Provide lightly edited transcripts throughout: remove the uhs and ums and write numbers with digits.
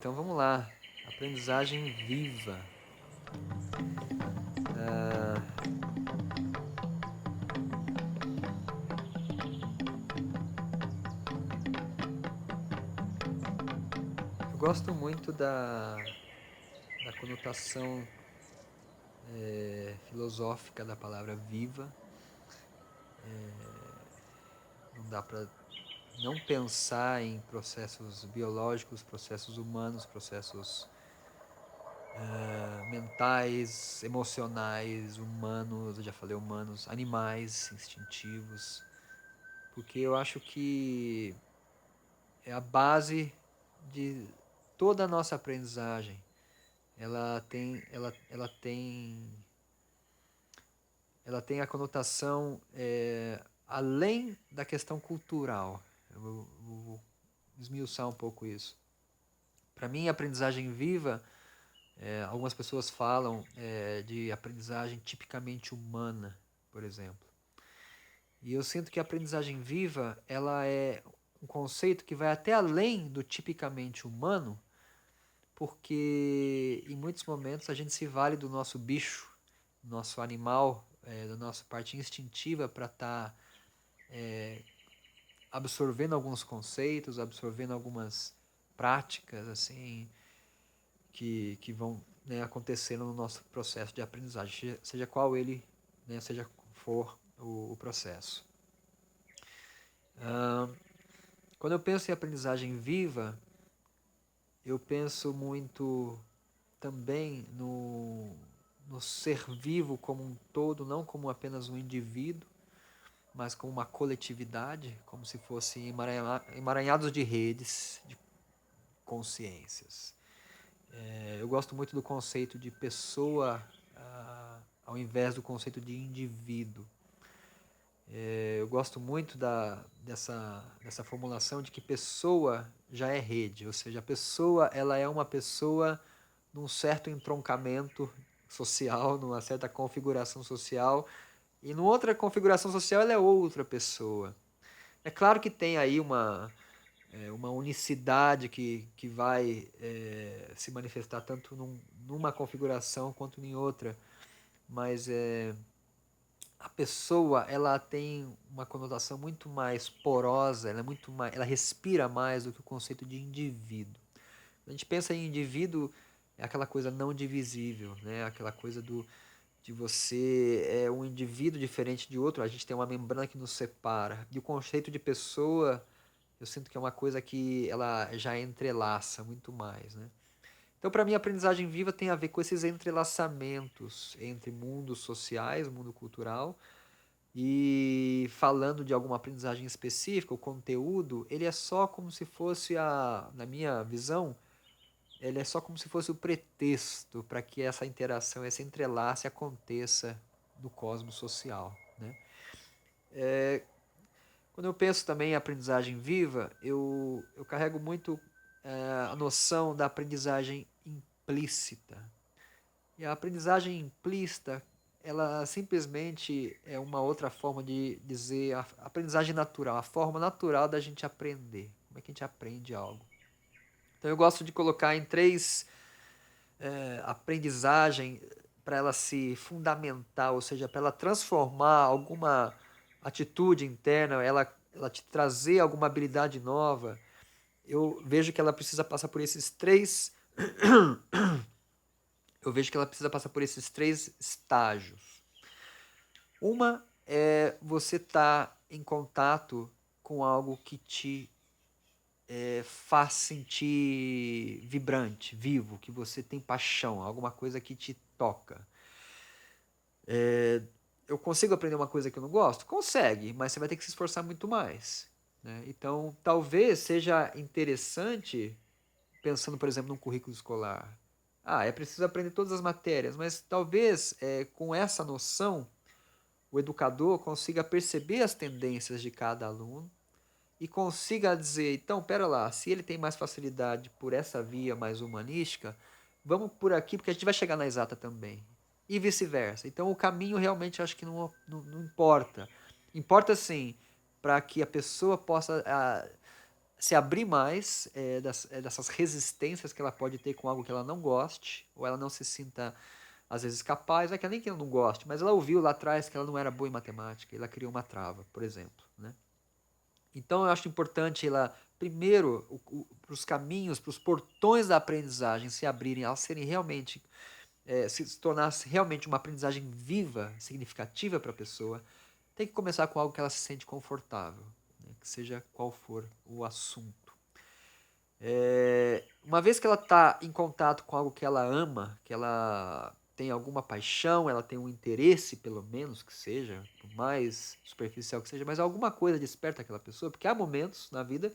Então vamos lá, aprendizagem viva. Eu gosto muito da conotação filosófica da palavra viva. Não dá para não pensar em processos biológicos, processos humanos, processos mentais, emocionais, humanos, eu já falei humanos, animais, instintivos, porque eu acho que é a base de toda a nossa aprendizagem. Ela tem a conotação além da questão cultural. Eu vou esmiuçar um pouco isso. Para mim, a aprendizagem viva, algumas pessoas falam de aprendizagem tipicamente humana, por exemplo. E eu sinto que a aprendizagem viva, ela é um conceito que vai até além do tipicamente humano, porque em muitos momentos a gente se vale do nosso bicho, do nosso animal, da nossa parte instintiva para estar absorvendo alguns conceitos, absorvendo algumas práticas assim que vão, né, acontecendo no nosso processo de aprendizagem, seja qual ele, né, seja for o processo. Quando eu penso em aprendizagem viva, eu penso muito também no ser vivo como um todo, não como apenas um indivíduo, mas como uma coletividade, como se fossem emaranhados de redes de consciências. Eu gosto muito do conceito de pessoa ao invés do conceito de indivíduo. Eu gosto muito dessa formulação de que pessoa já é rede, ou seja, a pessoa ela é uma pessoa num certo entroncamento social, numa certa configuração social, e numa outra configuração social ela é outra pessoa. É claro que tem aí uma unicidade que vai se manifestar tanto numa configuração quanto em outra, mas a pessoa ela tem uma conotação muito mais porosa, ela respira mais do que o conceito de indivíduo. Quando a gente pensa em indivíduo, é aquela coisa não divisível, né? Aquela coisa de você é um indivíduo diferente de outro, a gente tem uma membrana que nos separa. E o conceito de pessoa, eu sinto que é uma coisa que ela já entrelaça muito mais, né? Então, para mim, a aprendizagem viva tem a ver com esses entrelaçamentos entre mundos sociais, mundo cultural, e falando de alguma aprendizagem específica, o conteúdo, ele é só como se fosse na minha visão, ele é só como se fosse o pretexto para que essa interação, esse entrelace aconteça no cosmos social, né? Quando eu penso também em aprendizagem viva, eu carrego muito a noção da aprendizagem implícita. E a aprendizagem implícita, ela simplesmente é uma outra forma de dizer a aprendizagem natural, a forma natural da gente aprender. Como é que a gente aprende algo? Então eu gosto de colocar em três aprendizagem para ela se fundamentar, ou seja, para ela transformar alguma atitude interna, ela te trazer alguma habilidade nova. Eu vejo que ela precisa passar por esses três eu vejo que ela precisa passar por esses três estágios. Uma é você estar em contato com algo que te faz sentir vibrante, vivo, que você tem paixão, alguma coisa que te toca. Eu consigo aprender uma coisa que eu não gosto? Consegue, mas você vai ter que se esforçar muito mais, né? Então, talvez seja interessante, pensando, por exemplo, num currículo escolar. É preciso aprender todas as matérias, mas talvez com essa noção o educador consiga perceber as tendências de cada aluno e consiga dizer, então, pera lá, se ele tem mais facilidade por essa via mais humanística, vamos por aqui porque a gente vai chegar na exata também. E vice-versa. Então, o caminho realmente acho que não importa. Importa, sim, para que a pessoa possa se abrir mais dessas resistências que ela pode ter com algo que ela não goste, ou ela não se sinta, às vezes, capaz, é que nem que ela não goste, mas ela ouviu lá atrás que ela não era boa em matemática, e ela criou uma trava, por exemplo, né? Então eu acho importante ela, primeiro, para os caminhos, para os portões da aprendizagem se abrirem, elas serem realmente, se tornasse realmente uma aprendizagem viva, significativa para a pessoa, tem que começar com algo que ela se sente confortável, né? Que seja qual for o assunto. Uma vez que ela está em contato com algo que ela ama, que ela tem alguma paixão, ela tem um interesse, pelo menos que seja, por mais superficial que seja, mas alguma coisa desperta aquela pessoa, porque há momentos na vida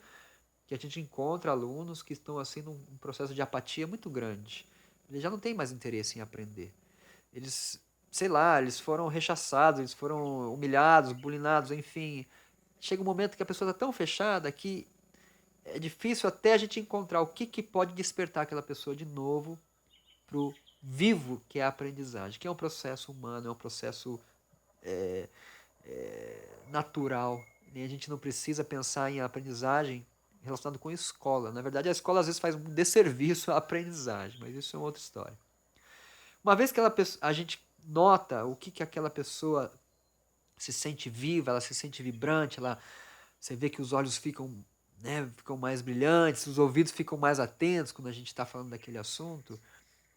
que a gente encontra alunos que estão assim num processo de apatia muito grande. Eles já não têm mais interesse em aprender. Eles, sei lá, eles foram rechaçados, eles foram humilhados, bulinados, enfim. Chega um momento que a pessoa está tão fechada que é difícil até a gente encontrar o que pode despertar aquela pessoa de novo pro vivo que é a aprendizagem, que é um processo humano, é um processo natural. E a gente não precisa pensar em aprendizagem relacionado com escola. Na verdade, a escola às vezes faz um desserviço à aprendizagem, mas isso é uma outra história. Uma vez que a gente nota o que aquela pessoa se sente viva, ela se sente vibrante, você vê que os olhos ficam, né, ficam mais brilhantes, os ouvidos ficam mais atentos quando a gente está falando daquele assunto.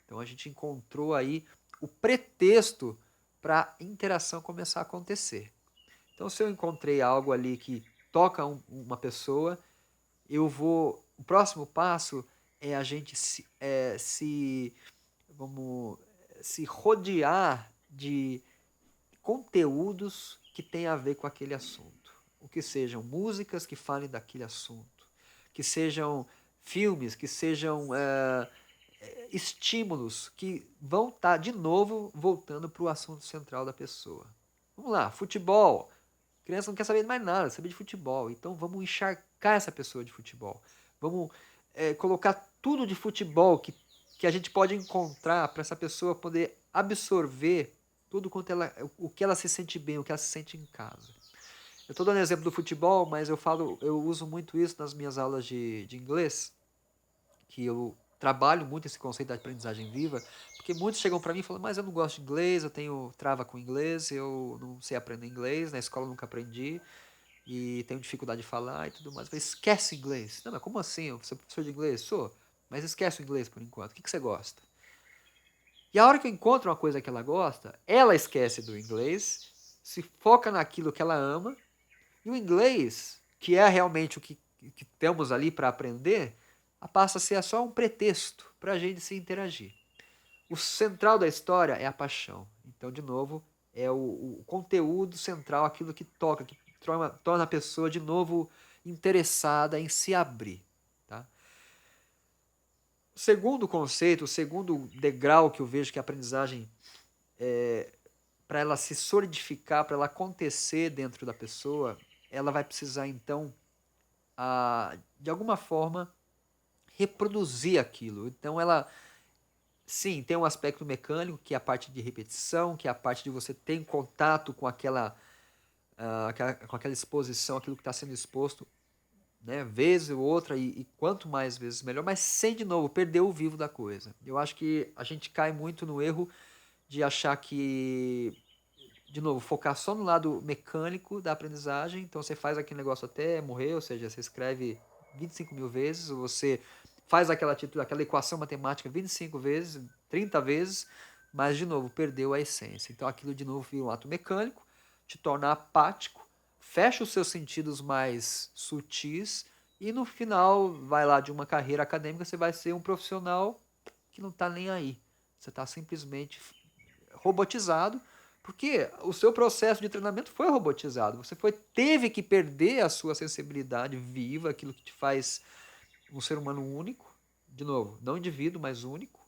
Então a gente encontrou aí o pretexto para a interação começar a acontecer. Então se eu encontrei algo ali que toca uma pessoa, o próximo passo é a gente vamos, se rodear de conteúdos que têm a ver com aquele assunto. O que sejam músicas que falem daquele assunto, que sejam filmes, que sejam estímulos que vão estar de novo voltando para o assunto central da pessoa. Vamos lá, futebol. A criança não quer saber de mais nada, saber de futebol. Então vamos encharcar essa pessoa de futebol. Vamos colocar tudo de futebol que a gente pode encontrar para essa pessoa poder absorver tudo quanto o que ela se sente bem, o que ela se sente em casa. Eu estou dando exemplo do futebol, mas eu uso muito isso nas minhas aulas de inglês, que eu trabalho muito esse conceito da aprendizagem viva, porque muitos chegam para mim e falam, mas eu não gosto de inglês, eu tenho trava com inglês, eu não sei aprender inglês, na escola eu nunca aprendi, e tenho dificuldade de falar e tudo mais. Eu falei, esquece inglês. Não, mas como assim? Você é professor de inglês? Sou. Mas esquece o inglês por enquanto. O que você gosta? E a hora que eu encontro uma coisa que ela gosta, ela esquece do inglês, se foca naquilo que ela ama, e o inglês, que é realmente o que temos ali para aprender, passa a ser só um pretexto para a gente se interagir. O central da história é a paixão. Então, de novo, é o conteúdo central, aquilo que toca, que torna a pessoa de novo interessada em se abrir. Tá? O segundo conceito, o segundo degrau que eu vejo que a aprendizagem, para ela se solidificar, para ela acontecer dentro da pessoa, ela vai precisar então, de alguma forma, reproduzir aquilo. Então ela, sim, tem um aspecto mecânico, que é a parte de repetição, que é a parte de você ter contato com com aquela exposição, aquilo que está sendo exposto, né, vez ou outra, e quanto mais vezes melhor, mas sem, de novo, perder o vivo da coisa. Eu acho que a gente cai muito no erro de achar que, de novo, focar só no lado mecânico da aprendizagem. Então você faz aquele negócio até morrer, ou seja, você escreve 25 mil vezes, ou você faz aquela equação matemática 25 vezes, 30 vezes, mas, de novo, perdeu a essência. Então aquilo, de novo, vira um ato mecânico, te torna apático, fecha os seus sentidos mais sutis e, no final, vai lá de uma carreira acadêmica, você vai ser um profissional que não está nem aí. Você está simplesmente robotizado, porque o seu processo de treinamento foi robotizado. Você teve que perder a sua sensibilidade viva, aquilo que te faz um ser humano único, de novo, não indivíduo, mas único,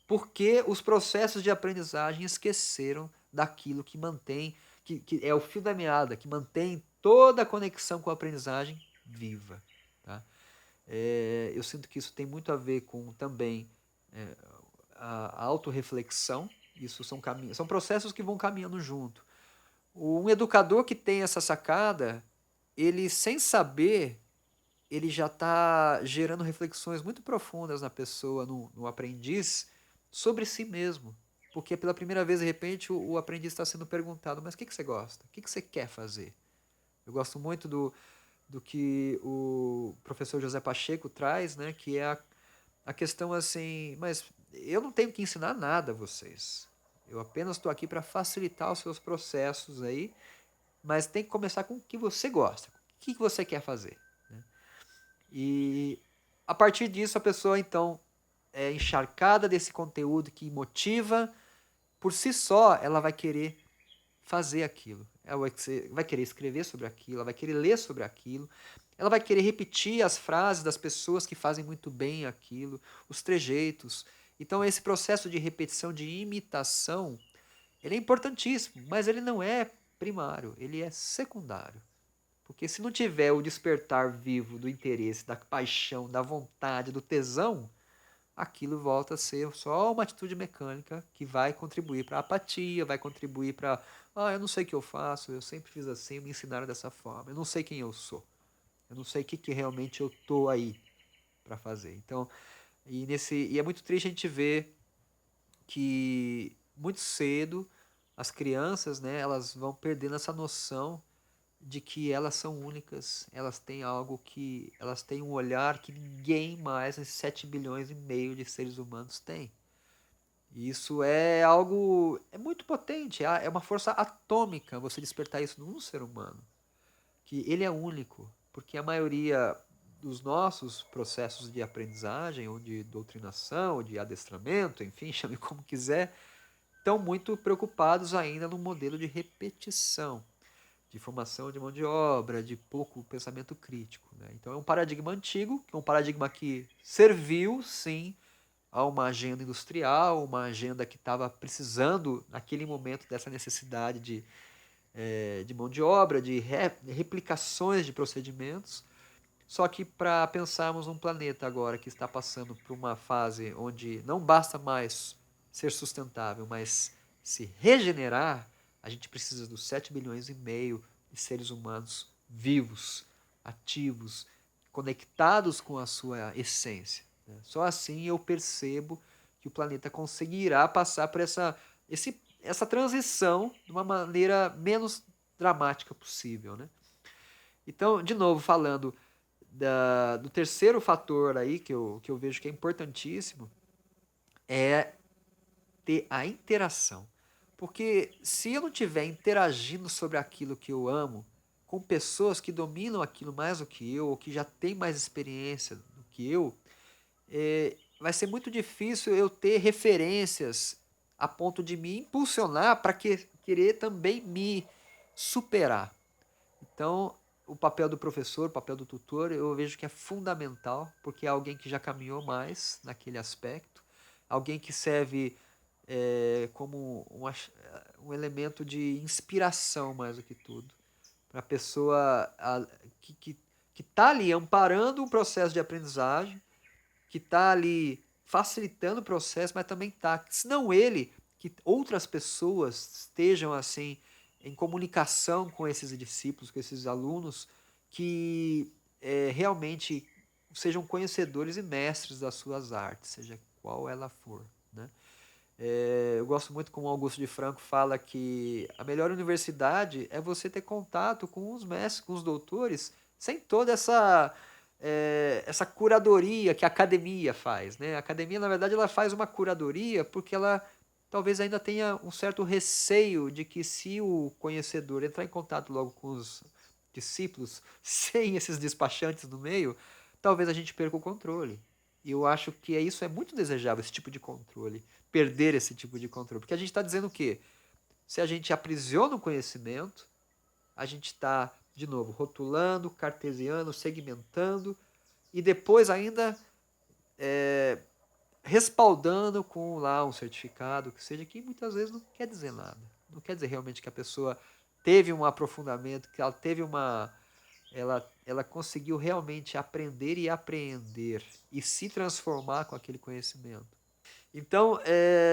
porque os processos de aprendizagem esqueceram daquilo que mantém, que é o fio da meada, que mantém toda a conexão com a aprendizagem viva. Tá? Eu sinto que isso tem muito a ver com também a autorreflexão. Isso são processos que vão caminhando junto. Um educador que tem essa sacada, ele, sem saber, ele já está gerando reflexões muito profundas na pessoa, no aprendiz, sobre si mesmo. Porque pela primeira vez, de repente, o aprendiz está sendo perguntado, mas o que você gosta? O que você quer fazer? Eu gosto muito do que o professor José Pacheco traz, né, que é a questão assim, mas eu não tenho que ensinar nada a vocês. Eu apenas estou aqui para facilitar os seus processos aí, mas tem que começar com o que você gosta. O que você quer fazer? Né? E a partir disso a pessoa então é encharcada desse conteúdo que motiva, por si só ela vai querer fazer aquilo. Ela vai querer escrever sobre aquilo, ela vai querer ler sobre aquilo, ela vai querer repetir as frases das pessoas que fazem muito bem aquilo, os trejeitos. Então esse processo de repetição, de imitação, ele é importantíssimo, mas ele não é primário, ele é secundário. Porque se não tiver o despertar vivo do interesse, da paixão, da vontade, do tesão, aquilo volta a ser só uma atitude mecânica que vai contribuir para a apatia, vai contribuir para, eu não sei o que eu faço, eu sempre fiz assim, me ensinaram dessa forma, eu não sei quem eu sou, eu não sei o que realmente eu tô aí para fazer. Então, e é muito triste a gente ver que muito cedo as crianças, né, elas vão perdendo essa noção de que elas são únicas, elas têm algo que, elas têm um olhar que ninguém mais, esses 7 bilhões e meio de seres humanos tem. E isso é algo, é muito potente, é uma força atômica você despertar isso num ser humano, que ele é único, porque a maioria dos nossos processos de aprendizagem, ou de doutrinação, ou de adestramento, enfim, chame como quiser, estão muito preocupados ainda no modelo de repetição, de formação de mão de obra, de pouco pensamento crítico. Né? Então é um paradigma antigo, que é um paradigma que serviu, sim, a uma agenda industrial, uma agenda que estava precisando, naquele momento, dessa necessidade de mão de obra, de replicações de procedimentos. Só que para pensarmos um planeta agora que está passando por uma fase onde não basta mais ser sustentável, mas se regenerar, a gente precisa dos 7 bilhões e meio de seres humanos vivos, ativos, conectados com a sua essência. Né? Só assim eu percebo que o planeta conseguirá passar por essa transição de uma maneira menos dramática possível. Né? Então, de novo, falando do terceiro fator aí que eu vejo que é importantíssimo, é ter a interação. Porque se eu não estiver interagindo sobre aquilo que eu amo, com pessoas que dominam aquilo mais do que eu, ou que já têm mais experiência do que eu, vai ser muito difícil eu ter referências a ponto de me impulsionar para querer também me superar. Então, o papel do professor, o papel do tutor, eu vejo que é fundamental, porque é alguém que já caminhou mais naquele aspecto, alguém que serve como um elemento de inspiração mais do que tudo, para a pessoa que está ali amparando um processo de aprendizagem, que está ali facilitando o processo, mas também está, se não ele, que outras pessoas estejam assim em comunicação com esses discípulos, com esses alunos, que realmente sejam conhecedores e mestres das suas artes, seja qual ela for. Né? Eu gosto muito como Augusto de Franco fala que a melhor universidade é você ter contato com os mestres, com os doutores, sem toda essa curadoria que a academia faz. Né? A academia, na verdade, ela faz uma curadoria porque ela talvez ainda tenha um certo receio de que se o conhecedor entrar em contato logo com os discípulos, sem esses despachantes no meio, talvez a gente perca o controle. E eu acho que isso é muito desejável, esse tipo de controle. Perder esse tipo de controle. Porque a gente está dizendo o quê? Se a gente aprisiona o conhecimento, a gente está, de novo, rotulando, cartesiano, segmentando e depois ainda respaldando com lá um certificado, que seja, que muitas vezes não quer dizer nada. Não quer dizer realmente que a pessoa teve um aprofundamento, que ela teve ela conseguiu realmente aprender e apreender e se transformar com aquele conhecimento. Então,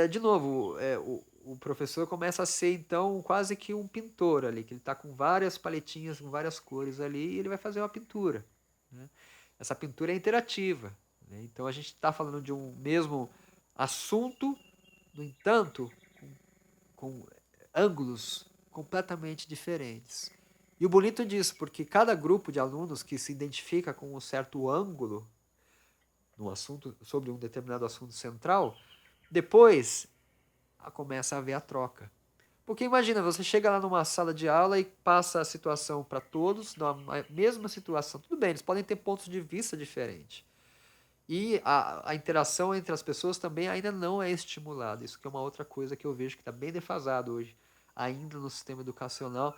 de novo, o professor começa a ser, então, quase que um pintor ali, que ele está com várias paletinhas, com várias cores ali, e ele vai fazer uma pintura. Né? essa pintura é interativa, né? Então a gente está falando de um mesmo assunto, no entanto, com ângulos completamente diferentes. E o bonito disso, porque cada grupo de alunos que se identifica com um certo ângulo no assunto, sobre um determinado assunto central, depois começa a haver a troca. Porque imagina, você chega lá numa sala de aula e passa a situação para todos, na mesma situação. Tudo bem, eles podem ter pontos de vista diferentes. E a interação entre as pessoas também ainda não é estimulada. Isso que é uma outra coisa que eu vejo que está bem defasado hoje, ainda no sistema educacional,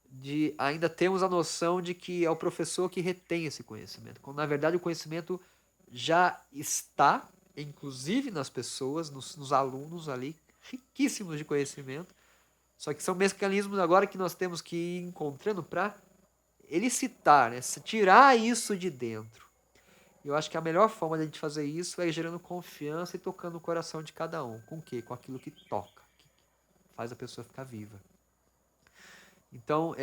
de ainda temos a noção de que é o professor que retém esse conhecimento, quando na verdade o conhecimento já está, inclusive nas pessoas, nos alunos ali, riquíssimos de conhecimento, só que são mecanismos agora que nós temos que ir encontrando para elicitar, né? Tirar isso de dentro. E eu acho que a melhor forma de a gente fazer isso é gerando confiança e tocando o coração de cada um. Com o quê? Com aquilo que toca, que faz a pessoa ficar viva. Então,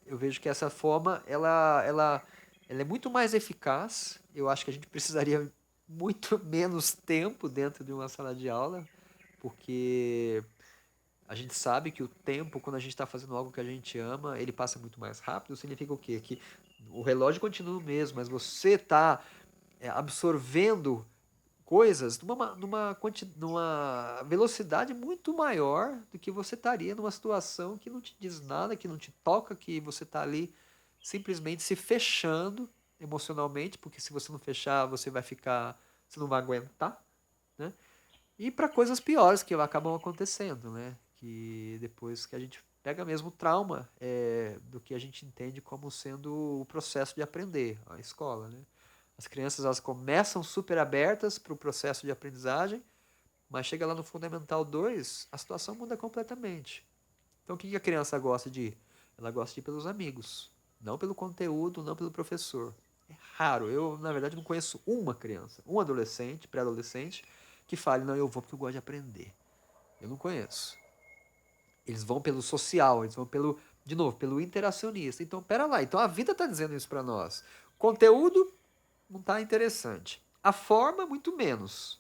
eu vejo que essa forma, ela é muito mais eficaz. Eu acho que a gente precisaria muito menos tempo dentro de uma sala de aula, porque a gente sabe que o tempo, quando a gente está fazendo algo que a gente ama, ele passa muito mais rápido. Significa o quê? Que o relógio continua o mesmo, mas você está absorvendo coisas numa velocidade muito maior do que você estaria numa situação que não te diz nada, que não te toca, que você está ali simplesmente se fechando emocionalmente, porque se você não fechar, você não vai aguentar, né? E para coisas piores que acabam acontecendo, né? Que depois que a gente pega mesmo o trauma do que a gente entende como sendo o processo de aprender, a escola, né? As crianças elas começam super abertas para o processo de aprendizagem, mas chega lá no Fundamental 2, a situação muda completamente. Então o que a criança gosta de ir? Ela gosta de ir pelos amigos, não pelo conteúdo, não pelo professor. É raro, eu na verdade não conheço uma criança, um adolescente, pré-adolescente, que fale, não, eu vou porque eu gosto de aprender. Eu não conheço. Eles vão pelo social, eles vão de novo, pelo interacionista. Então, pera lá, então a vida está dizendo isso para nós. Conteúdo não está interessante. A forma, muito menos.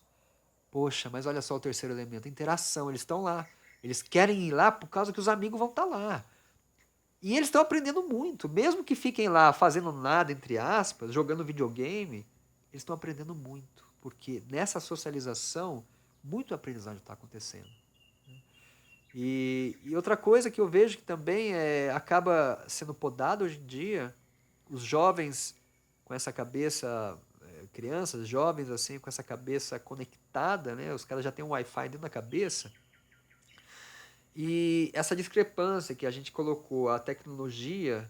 Poxa, mas olha só o terceiro elemento, interação, eles estão lá. Eles querem ir lá por causa que os amigos vão estar lá. E eles estão aprendendo muito, mesmo que fiquem lá fazendo nada, entre aspas, jogando videogame, eles estão aprendendo muito, porque nessa socialização, muito aprendizado está acontecendo. E outra coisa que eu vejo que também acaba sendo podado hoje em dia, os jovens com essa cabeça, crianças, jovens assim, com essa cabeça conectada, né? Os caras já têm um Wi-Fi dentro da cabeça. E essa discrepância que a gente colocou a tecnologia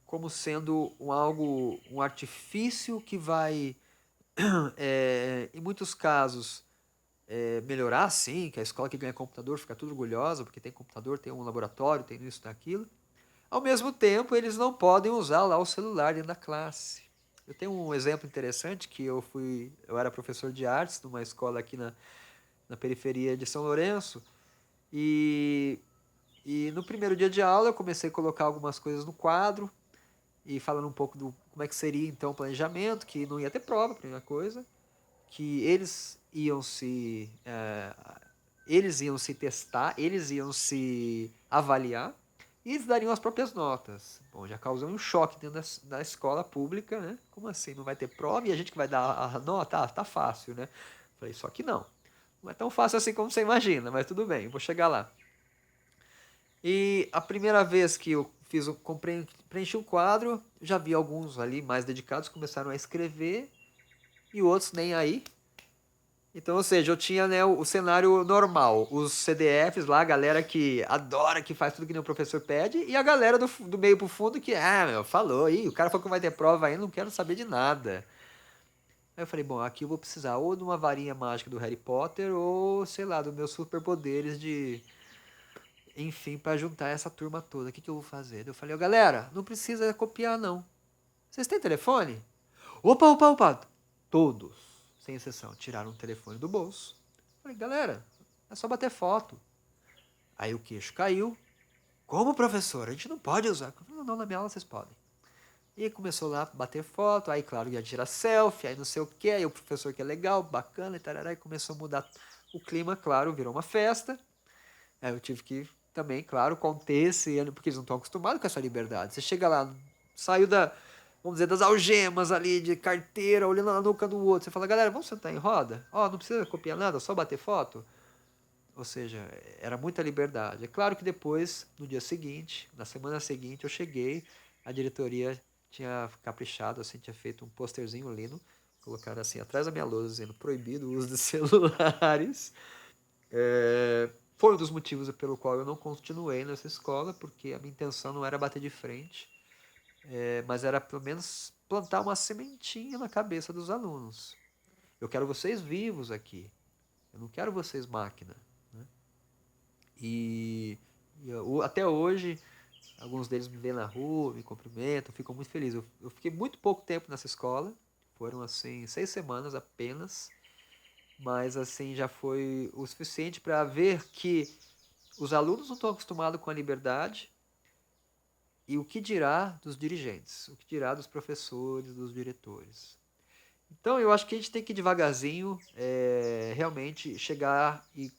como sendo um artifício que vai, em muitos casos, melhorar, sim, que a escola que ganha computador fica tudo orgulhosa, porque tem computador, tem um laboratório, tem isso, tem aquilo. Ao mesmo tempo, eles não podem usar lá o celular dentro da classe. Eu tenho um exemplo interessante que eu era professor de artes numa escola aqui na periferia de São Lourenço, e, e no primeiro dia de aula eu comecei a colocar algumas coisas no quadro, e falando um pouco do como é que seria então o planejamento, que não ia ter prova, primeira coisa, que eles iam se testar, eles iam se avaliar e eles dariam as próprias notas. Bom, já causou um choque dentro da escola pública, né? Como assim? Não vai ter prova e a gente que vai dar a nota? Ah, tá fácil, né? Falei, só que não. Não é tão fácil assim como você imagina, mas tudo bem, vou chegar lá. E a primeira vez que eu preenchi o quadro, já vi alguns ali mais dedicados começaram a escrever e outros nem aí. Então, ou seja, eu tinha, né, o cenário normal, os CDFs lá, a galera que adora, que faz tudo que nem o professor pede, e a galera do meio pro fundo que, falou, aí, o cara falou que vai ter prova ainda, não quero saber de nada. Aí eu falei, bom, aqui eu vou precisar ou de uma varinha mágica do Harry Potter, ou, sei lá, dos meus superpoderes enfim, para juntar essa turma toda. O que eu vou fazer? Eu falei, galera, não precisa copiar, não. Vocês têm telefone? Opa, opa, opa! Todos, sem exceção, tiraram o telefone do bolso. Falei, galera, é só bater foto. Aí o queixo caiu. Como, professor? A gente não pode usar. Eu falei, não, na minha aula vocês podem. E começou lá a bater foto, aí claro, ia tirar selfie, aí não sei o que, aí o professor que é legal, bacana e tarará, e começou a mudar o clima, claro, virou uma festa. Aí eu tive que também, claro, conter esse ano, porque eles não estão acostumados com essa liberdade. Você chega lá, saiu vamos dizer, das algemas ali, de carteira, olhando na nuca do outro, você fala, galera, vamos sentar em roda? Ó, não precisa copiar nada, só bater foto. Ou seja, era muita liberdade. É claro que depois, no dia seguinte, na semana seguinte, eu cheguei, a diretoria tinha caprichado, assim, tinha feito um posterzinho lindo, colocaram assim atrás da minha lousa, dizendo proibido o uso de celulares. Foi um dos motivos pelo qual eu não continuei nessa escola, porque a minha intenção não era bater de frente, mas era pelo menos plantar uma sementinha na cabeça dos alunos. Eu quero vocês vivos aqui, eu não quero vocês máquina. Né? E até hoje, alguns deles me veem na rua, me cumprimentam, ficam muito felizes. Eu fiquei muito pouco tempo nessa escola, foram assim 6 semanas apenas, mas assim já foi o suficiente para ver que os alunos não estão acostumados com a liberdade e o que dirá dos dirigentes, o que dirá dos professores, dos diretores. Então eu acho que a gente tem que devagarzinho realmente chegar e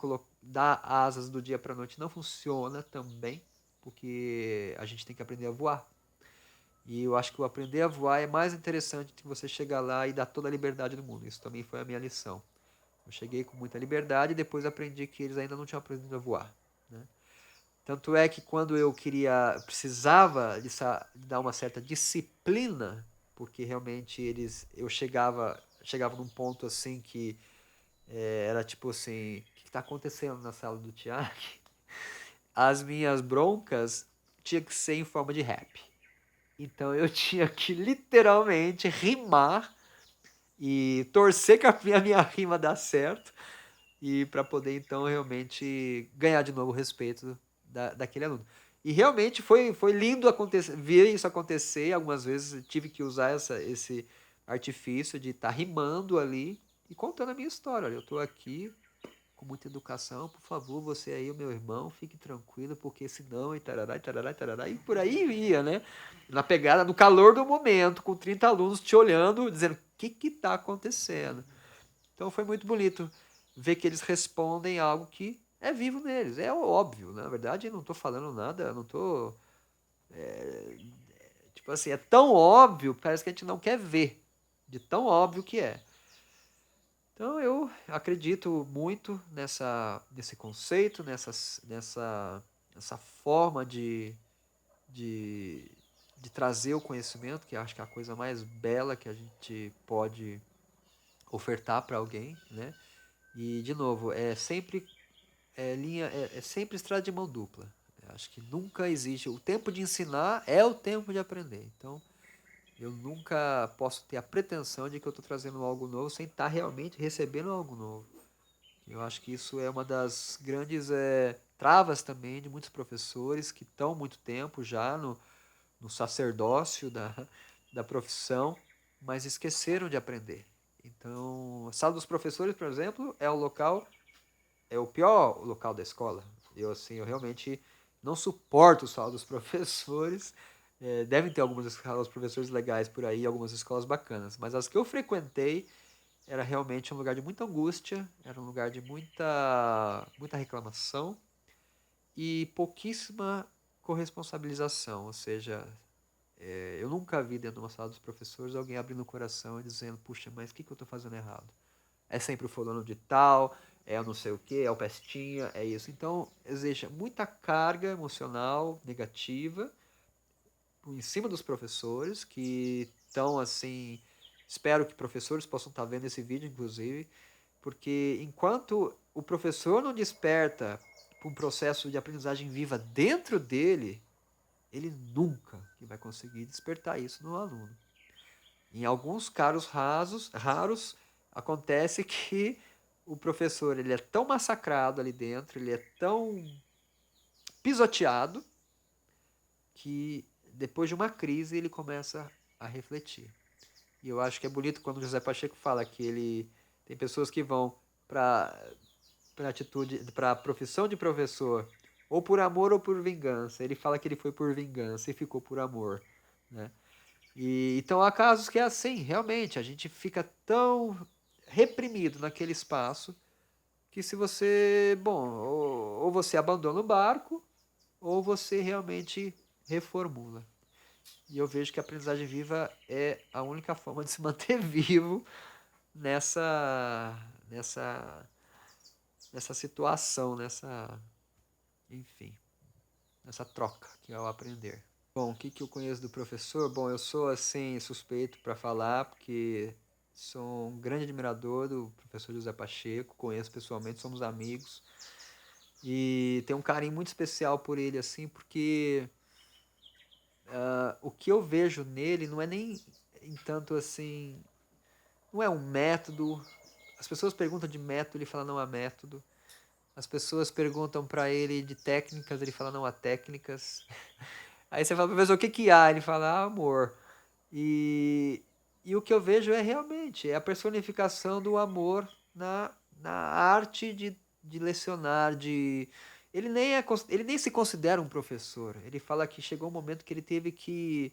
dar asas do dia para a noite. Não funciona também, porque a gente tem que aprender a voar. E eu acho que o aprender a voar é mais interessante do que você chegar lá e dar toda a liberdade do mundo. Isso também foi a minha lição. Eu cheguei com muita liberdade e depois aprendi que eles ainda não tinham aprendido a voar. Né? Tanto é que quando eu precisava de dar uma certa disciplina, porque realmente eu chegava num ponto assim que era tipo assim, o que está acontecendo na sala do Tiago? As minhas broncas tinha que ser em forma de rap. Então eu tinha que literalmente rimar e torcer que a minha rima dá certo e para poder então realmente ganhar de novo o respeito daquele aluno. E realmente foi lindo ver isso acontecer. Algumas vezes tive que usar esse artifício de estar rimando ali e contando a minha história. Olha, eu estou aqui com muita educação, por favor, você aí, o meu irmão, fique tranquilo, porque senão, e tarará, e tarará, e tarará, e por aí ia, né? Na pegada, no calor do momento, com 30 alunos te olhando, dizendo, o que está acontecendo? Então foi muito bonito ver que eles respondem algo que é vivo neles. É óbvio, na verdade, eu não estou falando nada, não estou. Tipo assim, é tão óbvio, parece que a gente não quer ver, de tão óbvio que é. Então eu acredito muito nesse conceito, nessa forma de, de trazer o conhecimento, que acho que é a coisa mais bela que a gente pode ofertar para alguém, né? E, de novo, é sempre estrada de mão dupla. Eu acho que nunca existe. O tempo de ensinar é o tempo de aprender. Então, eu nunca posso ter a pretensão de que eu estou trazendo algo novo sem estar realmente recebendo algo novo. Eu acho que isso é uma das grandes travas também de muitos professores que estão há muito tempo já no sacerdócio da profissão, mas esqueceram de aprender. Então, a sala dos professores, por exemplo, é o pior local da escola. Eu realmente não suporto o sala dos professores. Devem ter algumas salas dos professores legais por aí, algumas escolas bacanas, mas as que eu frequentei era realmente um lugar de muita angústia, era um lugar de muita reclamação e pouquíssima corresponsabilização. Ou seja, eu nunca vi dentro de uma sala dos professores alguém abrindo o coração e dizendo, puxa, mas o que eu estou fazendo errado? É sempre o fulano de tal, é o não sei o que, é o pestinha, é isso. Então, existe muita carga emocional negativa em cima dos professores que estão assim. Espero que professores possam estar vendo esse vídeo, inclusive, porque enquanto o professor não desperta para um processo de aprendizagem viva dentro dele, ele nunca vai conseguir despertar isso no aluno. Em alguns casos raros, acontece que o professor ele é tão massacrado ali dentro, ele é tão pisoteado, que depois de uma crise ele começa a refletir. E eu acho que é bonito quando o José Pacheco fala que ele tem pessoas que vão para a profissão de professor ou por amor ou por vingança. Ele fala que ele foi por vingança e ficou por amor, né? Então há casos que é assim, realmente, a gente fica tão reprimido naquele espaço que se você, bom, ou você abandona o barco, ou você realmente reformula. E eu vejo que a aprendizagem viva é a única forma de se manter vivo nessa, nessa, nessa situação, enfim, nessa troca que é o aprender. Bom, o que, que eu conheço do professor? Bom, eu sou assim suspeito para falar porque sou um grande admirador do professor José Pacheco, conheço pessoalmente, somos amigos e tenho um carinho muito especial por ele assim, porque o que eu vejo nele não é nem em tanto assim, não é um método. As pessoas perguntam de método, ele fala não há método. As pessoas perguntam para ele de técnicas, ele fala não há técnicas. Aí você fala, professor, o que que há? Ele fala, ah, amor. E, e o que eu vejo é realmente é a personificação do amor na arte de lecionar, ele nem se considera um professor. Ele fala que chegou um momento que ele teve que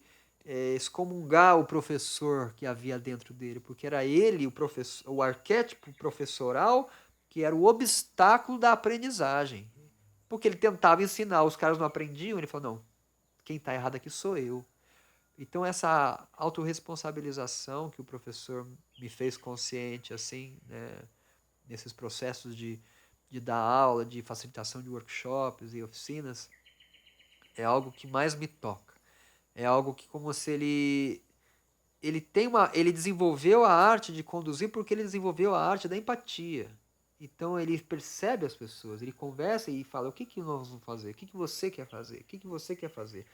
excomungar o professor que havia dentro dele, porque era ele o professor, o arquétipo professoral que era o obstáculo da aprendizagem. Porque ele tentava ensinar, os caras não aprendiam, ele falou, não, quem está errado aqui sou eu. Então essa autorresponsabilização que o professor me fez consciente, assim, né, nesses processos de dar aula, de facilitação de workshops e oficinas, é algo que mais me toca. É algo que como se ele desenvolveu a arte de conduzir porque ele desenvolveu a arte da empatia. Então ele percebe as pessoas, ele conversa e fala o que, que nós vamos fazer, o que, que você quer fazer, o que, que você quer fazer.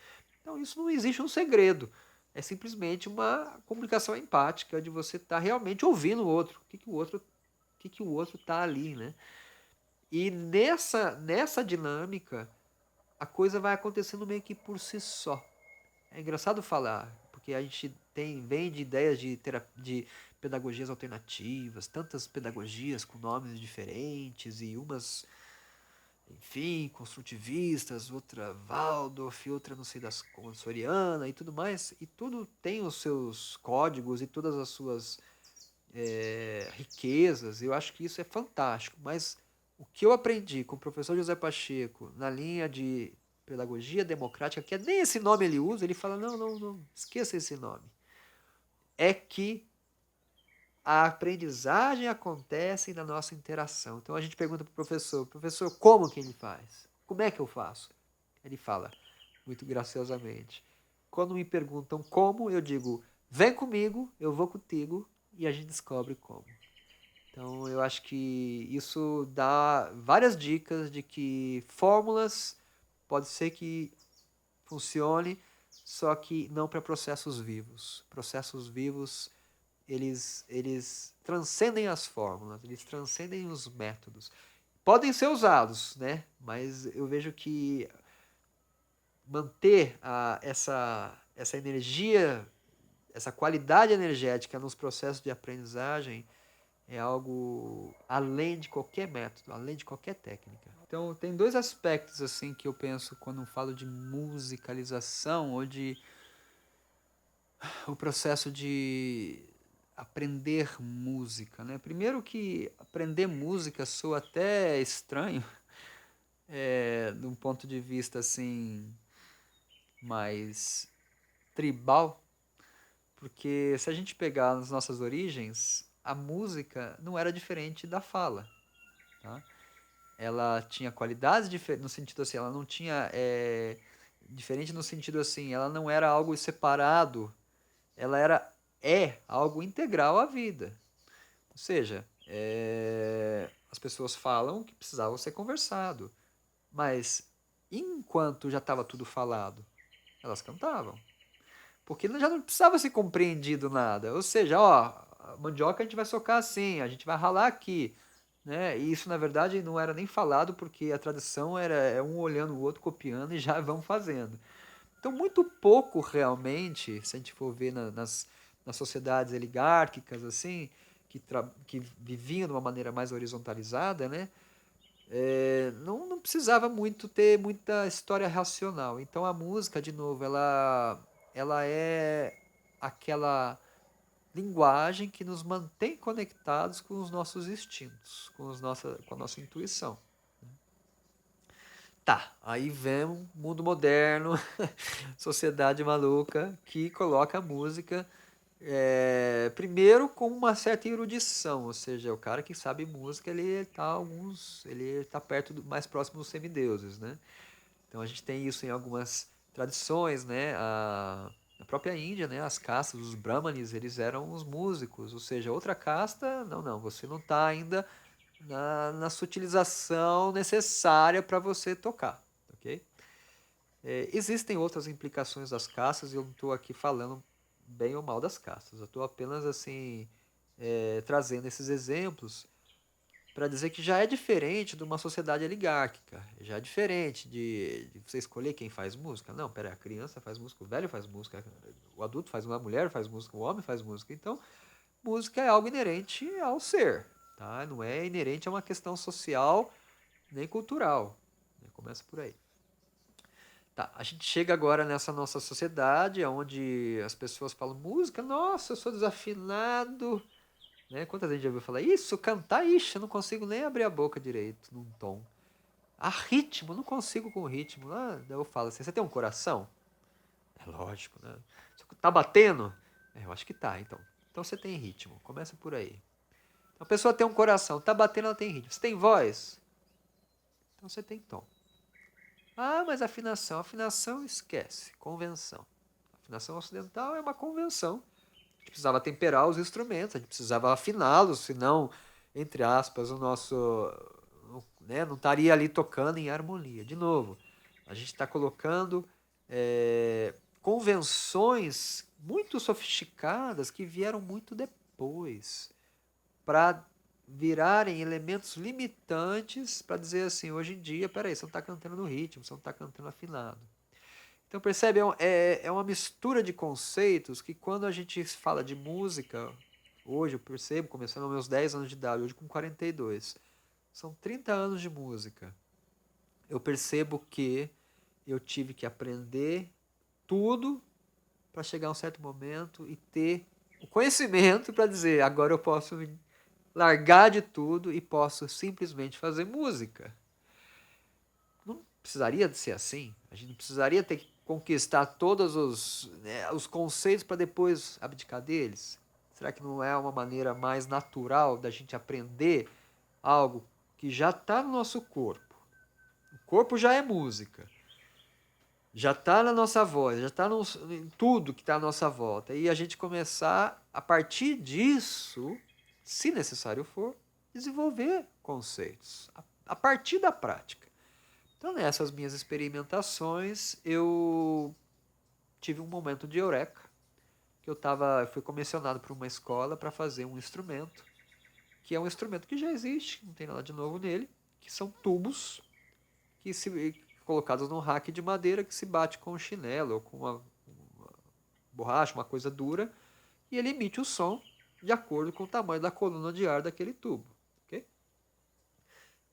Então isso não existe um segredo, é simplesmente uma comunicação empática de você estar realmente ouvindo o outro, o que, que o outro está ali, né? E nessa dinâmica a coisa vai acontecendo meio que por si só. É engraçado falar, porque a gente vem de ideias de pedagogias alternativas, tantas pedagogias com nomes diferentes e umas, enfim, construtivistas, outra Waldorf, outra não sei das Soriana e tudo mais, e tudo tem os seus códigos e todas as suas riquezas. Eu acho que isso é fantástico, mas o que eu aprendi com o professor José Pacheco na linha de pedagogia democrática, que nem esse nome ele usa, ele fala, não, não, não, esqueça esse nome. É que a aprendizagem acontece na nossa interação. Então a gente pergunta para o professor, como que ele faz? Como é que eu faço? Ele fala, muito graciosamente. Quando me perguntam como, eu digo, vem comigo, eu vou contigo e a gente descobre como. Então eu acho que isso dá várias dicas de que fórmulas pode ser que funcione, só que não para processos vivos. Processos vivos, eles transcendem as fórmulas, eles transcendem os métodos. Podem ser usados, né? Mas eu vejo que manter essa energia, essa qualidade energética nos processos de aprendizagem é algo além de qualquer método, além de qualquer técnica. Então, tem dois aspectos assim que eu penso quando falo de musicalização ou de o processo de aprender música, né? Primeiro que aprender música soa até estranho, de um ponto de vista assim mais tribal, porque se a gente pegar as nossas origens, a música não era diferente da fala, tá? Ela tinha qualidades diferentes, no sentido assim, ela não tinha. Diferente no sentido assim, ela não era algo separado, ela é algo integral à vida. Ou seja, as pessoas falam que precisava ser conversado, mas enquanto já estava tudo falado, elas cantavam. Porque já não precisava ser compreendido nada. Ou seja, ó, a mandioca a gente vai socar assim, a gente vai ralar aqui. Né? E isso, na verdade, não era nem falado, porque a tradição era um olhando o outro, copiando e já vão fazendo. Então, muito pouco realmente, se a gente for ver nas sociedades oligárquicas, assim, que viviam de uma maneira mais horizontalizada, né? Não precisava muito ter muita história racional. Então, a música, de novo, ela é aquela linguagem que nos mantém conectados com os nossos instintos, com a nossa intuição. Tá, aí vem um mundo moderno, sociedade maluca, que coloca a música primeiro com uma certa erudição, ou seja, o cara que sabe música, ele tá perto mais próximo dos semideuses, né? Então a gente tem isso em algumas tradições, né? Na própria Índia, né? As castas, os brahmanes, eles eram os músicos, ou seja, outra casta, não, você não está ainda na sutilização necessária para você tocar, ok? Existem outras implicações das castas e eu não estou aqui falando bem ou mal das castas, eu estou apenas assim trazendo esses exemplos para dizer que já é diferente de uma sociedade oligárquica, já é diferente de você escolher quem faz música. Não, pera, a criança faz música, o velho faz música, o adulto faz música, a mulher faz música, o homem faz música. Então, música é algo inerente ao ser, tá? Não é inerente a uma questão social nem cultural. Começa por aí. Tá, a gente chega agora nessa nossa sociedade, onde as pessoas falam música, nossa, eu sou desafinado, né? Quantas vezes já ouviu falar isso? Cantar, ixi, eu não consigo nem abrir a boca direito num tom. A ritmo, eu não consigo com ritmo. Daí eu falo assim, você tem um coração? É lógico, né? Tá batendo? Eu acho que tá, então. Então você tem ritmo, começa por aí. A pessoa tem um coração, tá batendo, ela tem ritmo. Você tem voz? Então você tem tom. Ah, mas afinação. Afinação, esquece. Convenção. Afinação ocidental é uma convenção. A gente precisava temperar os instrumentos, a gente precisava afiná-los, senão, entre aspas, o nosso não estaria ali tocando em harmonia. De novo, a gente está colocando convenções muito sofisticadas que vieram muito depois para virarem elementos limitantes para dizer assim, hoje em dia, peraí, você não está cantando no ritmo, você não está cantando afinado. Então percebe, é uma mistura de conceitos que quando a gente fala de música, hoje eu percebo, começando aos meus 10 anos de idade, hoje com 42, são 30 anos de música. Eu percebo que eu tive que aprender tudo para chegar a um certo momento e ter o conhecimento para dizer, agora eu posso largar de tudo e posso simplesmente fazer música. Não precisaria de ser assim. A gente não precisaria ter que conquistar todos os conceitos para depois abdicar deles. Será que não é uma maneira mais natural da gente aprender algo que já está no nosso corpo? O corpo já é música. Já está na nossa voz, já está em tudo que está à nossa volta. E a gente começar, a partir disso, se necessário for, desenvolver conceitos. A partir da prática. Então, nessas minhas experimentações, eu tive um momento de eureka, que eu fui comissionado por uma escola para fazer um instrumento, que é um instrumento que já existe, não tem nada de novo nele, que são tubos que colocados num rack de madeira que se bate com um chinelo ou com uma borracha, uma coisa dura, e ele emite o som de acordo com o tamanho da coluna de ar daquele tubo. Okay?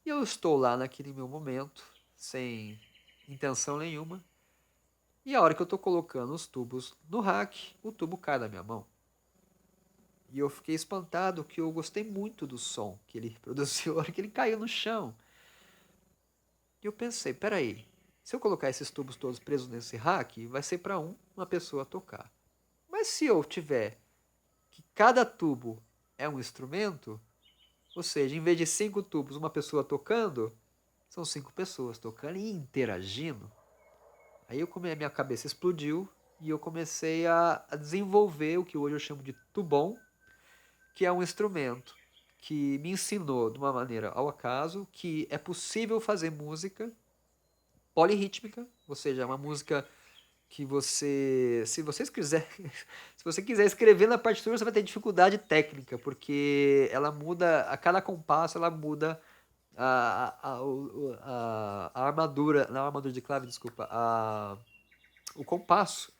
E eu estou lá naquele meu momento, sem intenção nenhuma, e a hora que eu estou colocando os tubos no rack, o tubo cai da minha mão. E eu fiquei espantado, que eu gostei muito do som que ele produziu, a hora que ele caiu no chão. E eu pensei, peraí, se eu colocar esses tubos todos presos nesse rack, vai ser para uma pessoa tocar. Mas se eu tiver que cada tubo é um instrumento, ou seja, em vez de 5 tubos, uma pessoa tocando, são 5 pessoas tocando e interagindo. Aí a minha cabeça explodiu e eu comecei a desenvolver o que hoje eu chamo de tubom, que é um instrumento que me ensinou de uma maneira ao acaso que é possível fazer música polirrítmica, ou seja, uma música que se vocês quiser, se você quiser escrever na partitura, você vai ter dificuldade técnica, porque ela muda, a cada compasso ela muda a armadura, não a armadura de clave, desculpa, o compasso.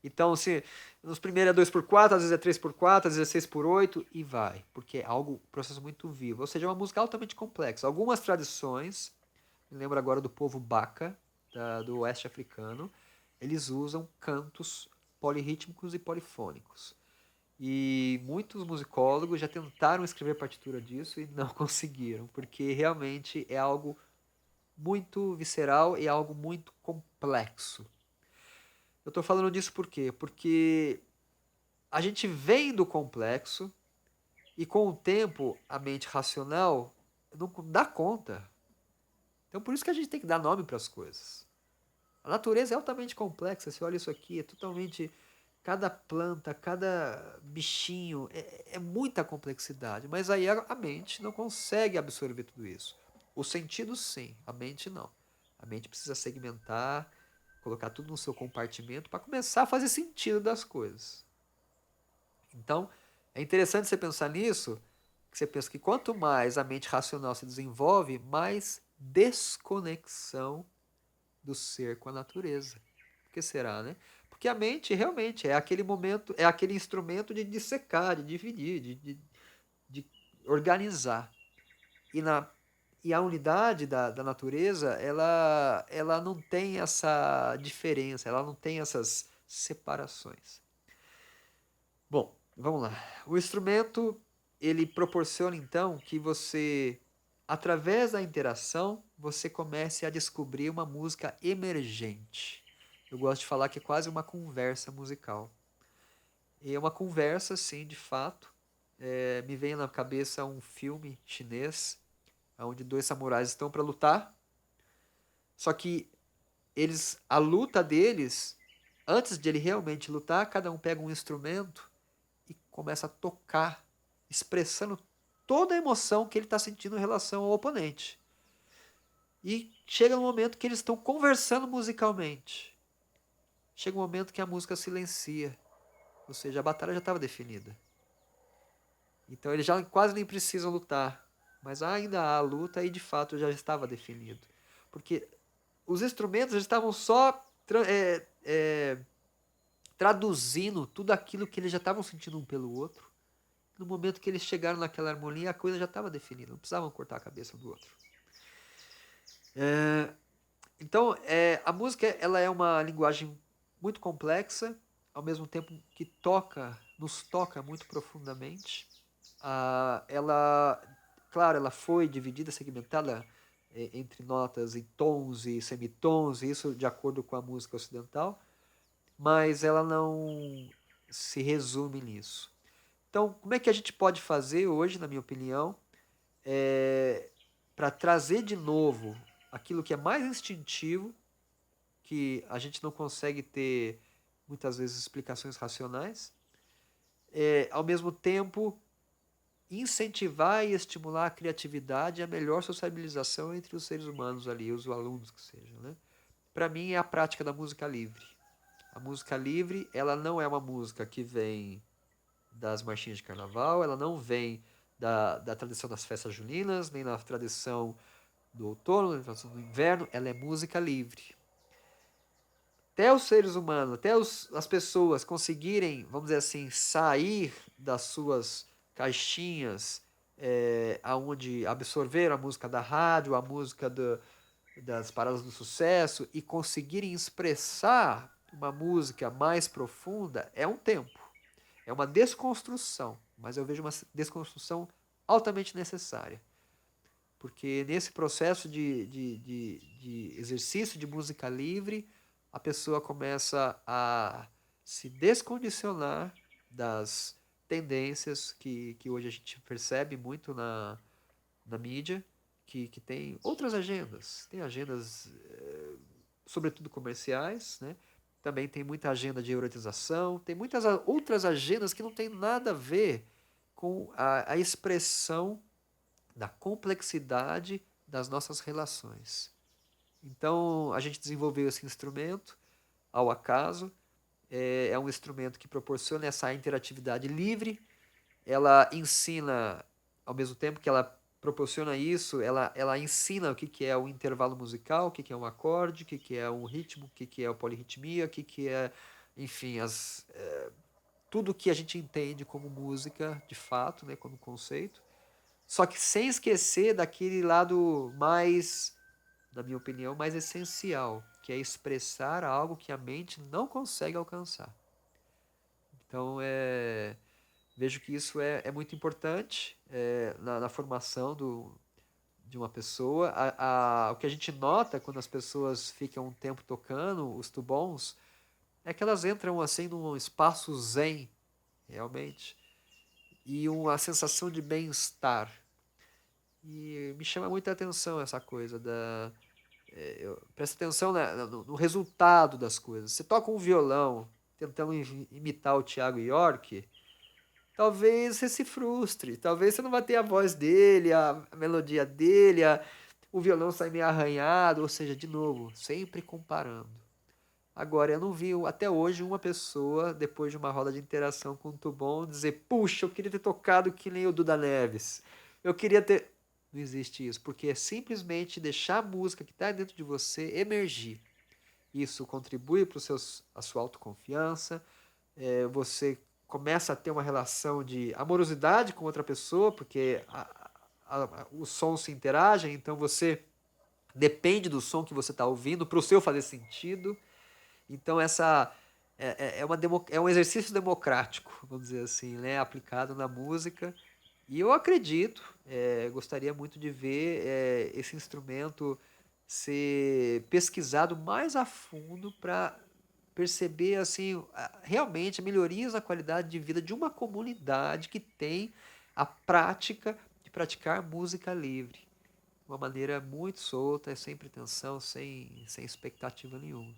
Então, se nos primeiros é 2x4, às vezes é 3x4, às vezes é 6x8 e vai, porque é algo, um processo muito vivo, ou seja, é uma música altamente complexa. Algumas tradições, me lembro agora do povo Baka, do oeste africano, eles usam cantos polirrítmicos e polifônicos. E muitos musicólogos já tentaram escrever partitura disso e não conseguiram, porque realmente é algo muito visceral e algo muito complexo. Eu estou falando disso por quê? Porque a gente vem do complexo e com o tempo a mente racional não dá conta. Então por isso que a gente tem que dar nome para as coisas. A natureza é altamente complexa, você olha isso aqui, é totalmente. Cada planta, cada bichinho, é muita complexidade. Mas aí a mente não consegue absorver tudo isso. O sentido, sim, a mente não. A mente precisa segmentar, colocar tudo no seu compartimento para começar a fazer sentido das coisas. Então, é interessante você pensar nisso, que você pensa que quanto mais a mente racional se desenvolve, mais desconexão do ser com a natureza. Por que será, né? Porque a mente realmente é aquele momento, é aquele instrumento de dissecar, de dividir, de organizar. E, e a unidade da natureza, ela não tem essa diferença, ela não tem essas separações. Bom, vamos lá. O instrumento, ele proporciona então que você, através da interação, você comece a descobrir uma música emergente. Eu gosto de falar que é quase uma conversa musical. E é uma conversa, sim, de fato. Me vem na cabeça um filme chinês, onde dois samurais estão para lutar. Só que a luta deles, antes de ele realmente lutar, cada um pega um instrumento e começa a tocar, expressando toda a emoção que ele está sentindo em relação ao oponente. E chega um momento que eles estão conversando musicalmente. Chega um momento que a música silencia, ou seja, a batalha já estava definida. Então eles já quase nem precisam lutar, mas ainda há a luta e de fato já estava definido. Porque os instrumentos estavam só traduzindo tudo aquilo que eles já estavam sentindo um pelo outro. No momento que eles chegaram naquela harmonia, a coisa já estava definida, não precisavam cortar a cabeça um do outro. Então, a música ela é uma linguagem muito complexa, ao mesmo tempo que nos toca muito profundamente. Claro, ela foi dividida, segmentada entre notas e tons e semitons, isso de acordo com a música ocidental, mas ela não se resume nisso. Então, como é que a gente pode fazer hoje, na minha opinião, para trazer de novo aquilo que é mais instintivo, que a gente não consegue ter muitas vezes explicações racionais, ao mesmo tempo incentivar e estimular a criatividade e a melhor sociabilização entre os seres humanos ali, os alunos que sejam, né? Para mim é a prática da música livre. A música livre, ela não é uma música que vem das marchinhas de carnaval, ela não vem da tradição das festas juninas, nem da tradição do outono, nem da tradição do inverno, ela é música livre. Até os seres humanos, até as pessoas conseguirem, vamos dizer assim, sair das suas caixinhas, aonde absorver a música da rádio, a música das paradas do sucesso e conseguirem expressar uma música mais profunda, é um tempo. É uma desconstrução, mas eu vejo uma desconstrução altamente necessária. Porque nesse processo de exercício de música livre, a pessoa começa a se descondicionar das tendências que hoje a gente percebe muito na mídia, que tem outras agendas. Tem agendas, sobretudo comerciais, né? Também tem muita agenda de erotização, tem muitas outras agendas que não tem nada a ver com a expressão da complexidade das nossas relações. Então, a gente desenvolveu esse instrumento ao acaso. É um instrumento que proporciona essa interatividade livre. Ela ensina, ao mesmo tempo que ela proporciona isso, ela ensina o que é o intervalo musical, o que é um acorde, o que é um ritmo, o que é a polirritmia, o que é, enfim, tudo que a gente entende como música de fato, né, como conceito. Só que sem esquecer daquele lado mais, na minha opinião, mais essencial, que é expressar algo que a mente não consegue alcançar. Então, vejo que isso é muito importante na formação de uma pessoa. O que a gente nota quando as pessoas ficam um tempo tocando os tubons é que elas entram assim num espaço zen, realmente, e uma sensação de bem-estar. E me chama muita atenção essa coisa presta atenção no resultado das coisas. Você toca um violão tentando imitar o Thiago York, talvez você se frustre, talvez você não vai ter a voz dele, a melodia dele, o violão sai meio arranhado, ou seja, de novo, sempre comparando. Agora, eu não vi até hoje uma pessoa, depois de uma roda de interação com o Tubon, dizer: puxa, eu queria ter tocado que nem o Duda Neves. Eu queria ter. Não existe isso, porque é simplesmente deixar a música que está dentro de você emergir. Isso contribui para a sua autoconfiança, você começa a ter uma relação de amorosidade com outra pessoa, porque os sons se interagem, então você depende do som que você está ouvindo para o seu fazer sentido. Então essa é um exercício democrático, vamos dizer assim, né, aplicado na música. E eu acredito, gostaria muito de ver esse instrumento ser pesquisado mais a fundo para perceber assim realmente melhorias na qualidade de vida de uma comunidade que tem a prática de praticar música livre, de uma maneira muito solta, sem pretensão, sem expectativa nenhuma.